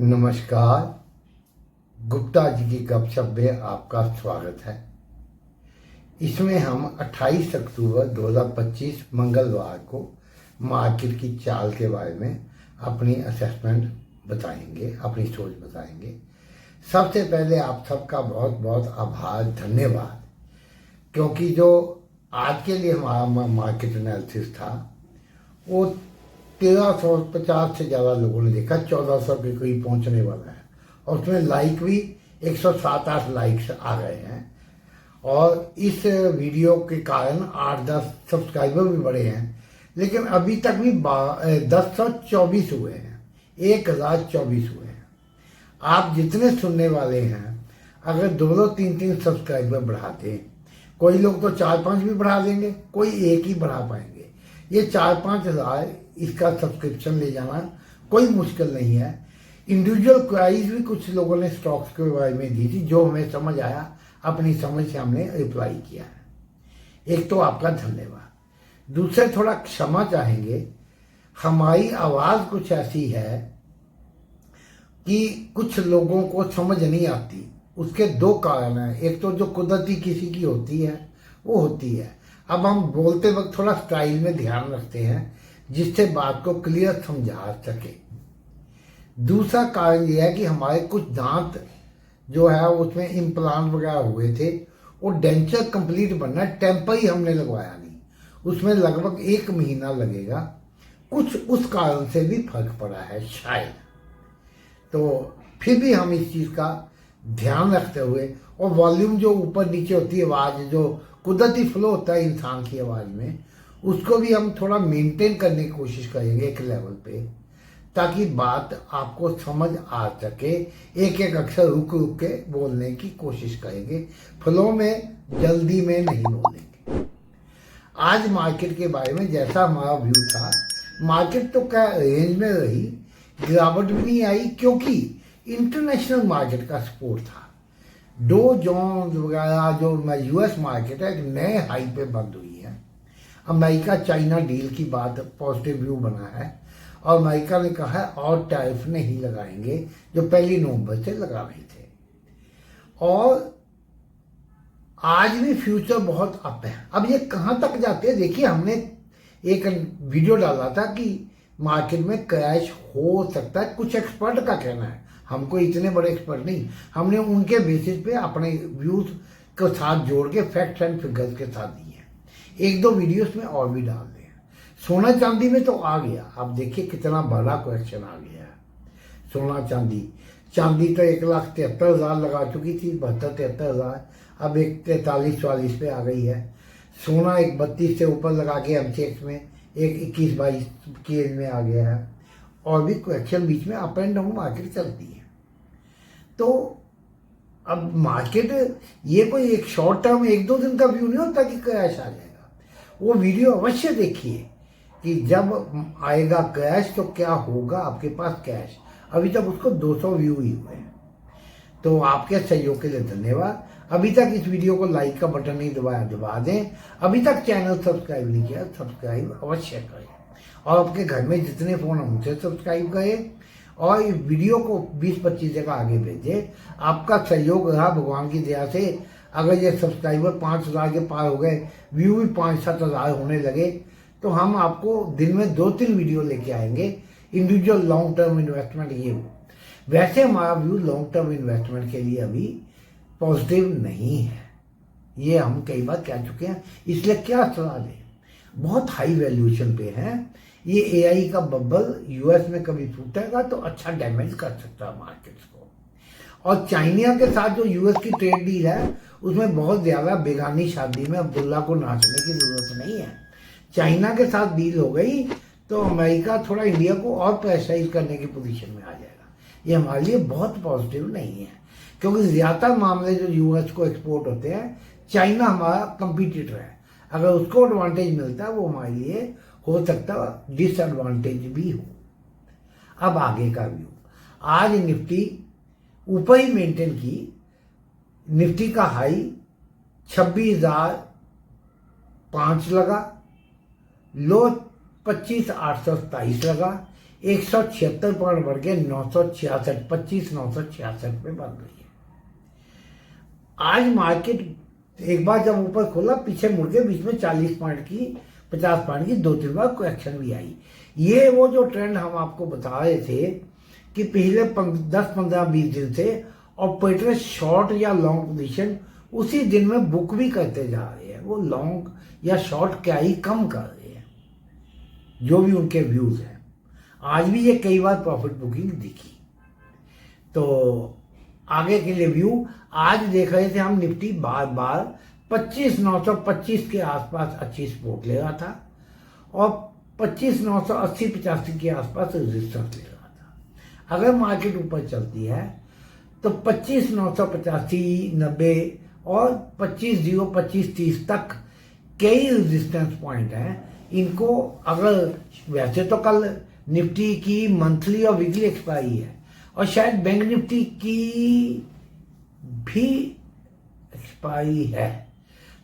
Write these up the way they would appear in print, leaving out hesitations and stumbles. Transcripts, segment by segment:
नमस्कार। गुप्ता जी की गपशप में आपका स्वागत है। इसमें हम 28 अक्टूबर 2025 मंगलवार को मार्केट की चाल के बारे में अपनी असेसमेंट बताएंगे, अपनी सोच बताएंगे। सबसे पहले आप सबका बहुत बहुत आभार, धन्यवाद, क्योंकि जो आज के लिए हमारा मार्केट एनालिसिस था वो 1350 से ज़्यादा लोगों ने देखा, 1400 के करीब पहुंचने वाला है और उसमें लाइक भी 107-8 लाइक्स आ गए हैं। और इस वीडियो के कारण 8-10 सब्सक्राइबर भी बढ़े हैं, लेकिन अभी तक भी 1024 हुए हैं, 1024 हुए हैं। आप जितने सुनने वाले हैं, अगर 2-3 सब्सक्राइबर बढ़ाते हैं, कोई लोग तो 4-5 भी बढ़ा देंगे, कोई एक ही बढ़ा पाएंगे। ये 4-5 हज़ार इसका सब्सक्रिप्शन ले जाना कोई मुश्किल नहीं है। इंडिविजुअल क्वारीज भी कुछ लोगों ने स्टॉक्स के बारे में दी थी, जो हमें समझ आया, अपनी समझ से हमने रिप्लाई किया है। एक तो आपका धन्यवाद। दूसरे थोड़ा क्षमा चाहेंगे, हमारी आवाज़ कुछ ऐसी है कि कुछ लोगों को समझ नहीं आती। उसके दो कारण हैं। एक तो जो कुदरती किसी की होती है वो होती है। अब हम बोलते वक्त थोड़ा स्टाइल में ध्यान रखते हैं जिससे बात को क्लियर समझा सके। दूसरा कारण यह है कि हमारे कुछ दांत जो है उसमें इम्प्लांट वगैरह हुए थे, वो डेंचर कंप्लीट बनना, टेम्पर ही हमने लगवाया नहीं, उसमें लगभग 1 महीना लगेगा। कुछ उस कारण से भी फर्क पड़ा है शायद। तो फिर भी हम इस चीज़ का ध्यान रखते हुए, और वॉल्यूम जो ऊपर नीचे होती है आवाज़, जो कुदरती फ्लो होता है इंसान की आवाज़ में, उसको भी हम थोड़ा मेंटेन करने की कोशिश करेंगे एक लेवल पे, ताकि बात आपको समझ आ सके। एक एक अक्षर रुक रुक के बोलने की कोशिश करेंगे, फ्लो में जल्दी में नहीं बोलेंगे। आज मार्केट के बारे में जैसा हमारा व्यू था, मार्केट तो क्या रेंज में रही, गिरावट भी नहीं आई, क्योंकि इंटरनेशनल मार्केट का सपोर्ट था। डो जोन्स वगैरह जो यूएस मार्केट है, एक नए हाई पे बंद हुई है। अमेरिका चाइना डील की बात पॉजिटिव व्यू बना है, और अमेरिका ने कहा है और टैरिफ नहीं लगाएंगे, जो 1 नवंबर से लगा रहे थे। और आज भी फ्यूचर बहुत अप है। अब ये कहाँ तक जाते हैं, देखिए, हमने एक वीडियो डाला था कि मार्केट में क्रैश हो सकता है, कुछ एक्सपर्ट का कहना है, हमको इतने बड़े एक्सपर्ट नहीं, हमने उनके बेसिस पे अपने व्यूज के साथ जोड़ के फैक्ट्स एंड फिगर्स के साथ दिए हैं। 1-2 वीडियोस में और भी डाल दें। सोना चांदी में तो आ गया, आप देखिए कितना बड़ा क्वेश्चन आ गया है। सोना चांदी तो 1,73,000 लगा चुकी थी, 72-73,000, अब 43-44 पे आ गई है। सोना 32 से ऊपर लगा के एमसीएक्स में 21-22 की रेंज में आ गया है। और भी क्वेश्चन बीच में अप एंड डाउन मार्केट चलती है। तो अब मार्केट ये कोई एक शॉर्ट टर्म 1-2 दिन का व्यू नहीं होता कि क्रैश आ जाएगा। वो वीडियो अवश्य देखिए कि जब आएगा क्रैश तो क्या होगा आपके पास कैश। अभी तक उसको 200 व्यू ही हुए हैं। तो आपके सहयोग के लिए धन्यवाद। अभी तक इस वीडियो को लाइक का बटन नहीं दबाया, दबा दें। अभी तक चैनल सब्सक्राइब नहीं किया, सब्सक्राइब अवश्य करें, और आपके घर में जितने फ़ोन हैं उनसे सब्सक्राइब करें, और इस वीडियो को 20-25 जगह आगे भेजें। आपका सहयोग रहा, भगवान की दया से अगर ये सब्सक्राइबर 5,000 के पार हो गए, व्यू भी 5-7 हज़ार होने लगे, तो हम आपको दिन में 2-3 वीडियो लेके आएंगे। इंडिविजुअल लॉन्ग टर्म इन्वेस्टमेंट ये हो। वैसे हमारा व्यू लॉन्ग टर्म इन्वेस्टमेंट के लिए अभी पॉजिटिव नहीं है, ये हम कई बार कह चुके हैं। इसलिए क्या सलाह दें, बहुत हाई वैल्यूएशन पे है। ये एआई का बबल यूएस में कभी फूटेगा तो अच्छा डैमेज कर सकता है मार्केट्स को। और चाइना के साथ जो यूएस की ट्रेड डील है, उसमें बहुत ज़्यादा बेगानी शादी में अब्दुल्ला को नाचने की ज़रूरत नहीं है। चाइना के साथ डील हो गई तो अमेरिका थोड़ा इंडिया को और प्रेशराइज करने की पोजीशन में आ जाएगा। ये हमारे लिए बहुत पॉजिटिव नहीं है, क्योंकि ज़्यादातर मामले जो यूएस को एक्सपोर्ट होते हैं, चाइना हमारा कंपटीटर है। अगर उसको एडवांटेज मिलता है, वो हमारे लिए हो सकता है डिसएडवांटेज भी हो। अब आगे का व्यू, आज निफ्टी ऊपर ही मेंटेन की। निफ्टी का हाई 26,005 लगा, लो 25,827 लगा, 176 पॉइंट बढ़ के 966, 25,966 पे बंद हुई है। आज मार्केट एक बार जब ऊपर खोला पीछे मुड़ के बीच में 40 पॉइंट की 50 पॉइंट की 2-3 बार करेक्शन भी आई। ये वो जो ट्रेंड हम आपको बता रहे थे कि पिछले 10-15-20 दिन से ऑपरेटर शॉर्ट या लॉन्ग पोजीशन उसी दिन में बुक भी करते जा रहे हैं। वो लॉन्ग या शॉर्ट कैरी कम कर रहे हैं, जो भी उनके व्यूज हैं। आज भी ये कई बार प्रॉफिट बुकिंग दिखी। तो आगे के लिए व्यू आज देख रहे थे हम, निफ्टी बार बार 25,925 के आसपास अच्छी सपोर्ट ले रहा था और 25,980-85 के आसपास रेजिस्टेंस ले रहा था। अगर मार्केट ऊपर चलती है तो 25,985, 90 और 25,025-30 तक कई रेजिस्टेंस पॉइंट हैं। इनको अगर वैसे तो कल निफ्टी की मंथली और वीकली एक्सपायरी है और शायद बैंक निफ्टी की भी एक्सपायरी है,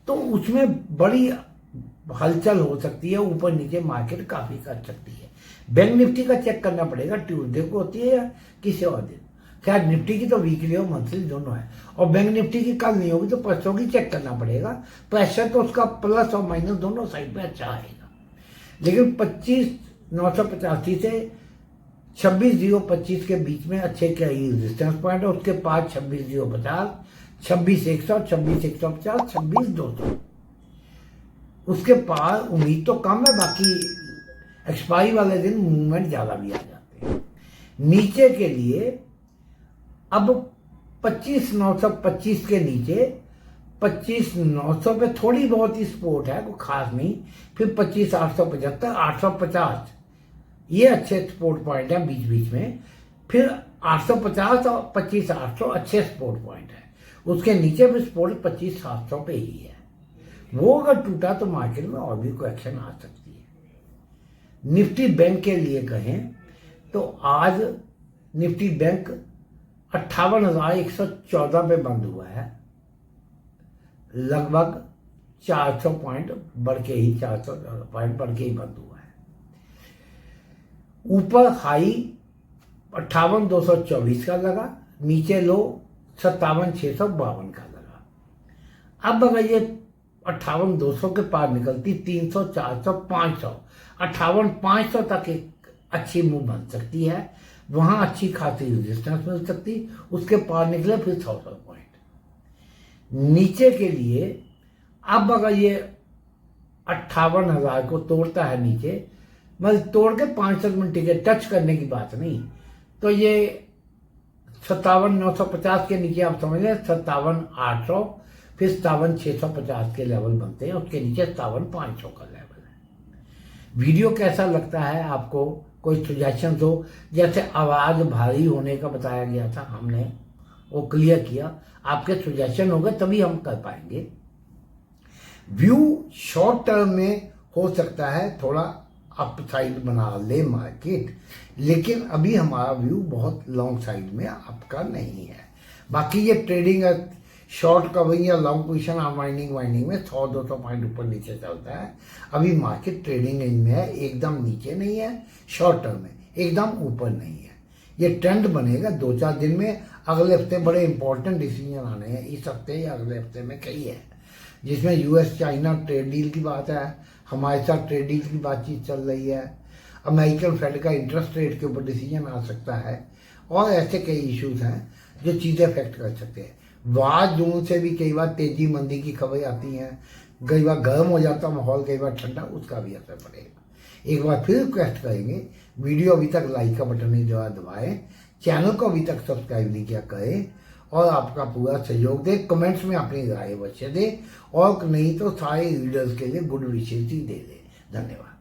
तो उसमें बड़ी हलचल हो सकती है, ऊपर नीचे मार्केट काफी कर सकती है। बैंक निफ्टी का चेक करना पड़ेगा, ट्यूसडे को होती है या किसी और दिन। खैर निफ्टी की तो वीकली और मंथली दोनों है, और बैंक निफ्टी की कल नहीं होगी तो परसों की चेक करना पड़ेगा। प्रेशर तो उसका प्लस और माइनस दोनों साइड पे अच्छा आएगा, लेकिन 25,985 से 26,025 के बीच में अच्छे क्या रेजिस्टेंस पॉइंट है। उसके पास 26,050, 26,100, 26,150, 26,200। उसके पास उम्मीद तो कम है, बाकी एक्सपायरी वाले दिन मूवमेंट ज्यादा भी आ जाते हैं। नीचे के लिए अब 25,925 के नीचे 25,900 पे थोड़ी बहुत ही सपोर्ट है, कोई खास नहीं। फिर 25,875, 850 ये अच्छे सपोर्ट पॉइंट है बीच बीच में। फिर 850 और 25,800 अच्छे सपोर्ट पॉइंट है। उसके नीचे भी सपोर्ट 25,700 पे ही है। वो अगर टूटा तो मार्केट में और भी करेक्शन आ सकती है। निफ्टी बैंक के लिए कहें तो आज निफ्टी बैंक 58,114 पे बंद हुआ है, लगभग 400 पॉइंट बढ़ के ही 400 पॉइंट बढ़ के ही बंद हुआ है। ऊपर हाई 58,224 का लगा, नीचे लो 57,652 का लगा। अब अगर ये 58,200 के पार निकलती 300, 400, 500, 58,500 तक एक अच्छी मूव बन सकती है। वहां अच्छी खासी रेजिस्टेंस मिल सकती, उसके पार निकले फिर 100 पॉइंट। नीचे के लिए अब अगर ये 58,000 को तोड़ता है नीचे, मतलब तोड़ के 500 मिनट टिके, टच करने की बात नहीं, तो ये 57,950 के नीचे आप समझ लें 57,800, फिर 57,650 के लेवल बनते हैं। उसके नीचे 57,500 का लेवल है। वीडियो कैसा लगता है आपको? कोई सजेशन हो? जैसे आवाज भारी होने का बताया गया था, हमने वो क्लियर किया। आपके सजेशन होंगे तभी हम कर पाएंगे। व्यू शॉर्ट टर्म में हो सकता है थोड़ा अप साइड बना ले मार्केट, लेकिन अभी हमारा व्यू बहुत लॉन्ग साइड में आपका नहीं है। बाकी ये ट्रेडिंग शॉर्ट कवरिंग या लॉन्ग पोजीशन वाइंडिंग में 100-200 पॉइंट ऊपर नीचे चलता है। अभी मार्केट ट्रेडिंग रेंज में है, एकदम नीचे नहीं है, शॉर्ट टर्म में एकदम ऊपर नहीं है। ये ट्रेंड बनेगा 2-4 दिन में। अगले हफ्ते बड़े इंपॉर्टेंट डिसीजन आने हैं, इस हफ्ते या अगले हफ्ते में कई है, जिसमें यूएस चाइना ट्रेड डील की बात है, हमारे साथ ट्रेड डील की बातचीत चल रही है, अमेरिकन फेड का इंटरेस्ट रेट के ऊपर डिसीजन आ सकता है, और ऐसे कई इश्यूज हैं जो चीज़ें अफेक्ट कर सकते हैं। वार जून से भी कई बार तेजी मंदी की खबरें आती हैं, कई बार गर्म हो जाता माहौल, कई बार ठंडा, उसका भी असर पड़ेगा। एक बार फिर रिक्वेस्ट करेंगे, वीडियो अभी तक लाइक का बटन नहीं दबाएं, चैनल को अभी तक सब्सक्राइब नहीं किया करें, और आपका पूरा सहयोग दें। कमेंट्स में अपनी राय अवश्य दें, और नहीं तो सारे रीडर्स के लिए गुड विशेष ही दे दें। धन्यवाद।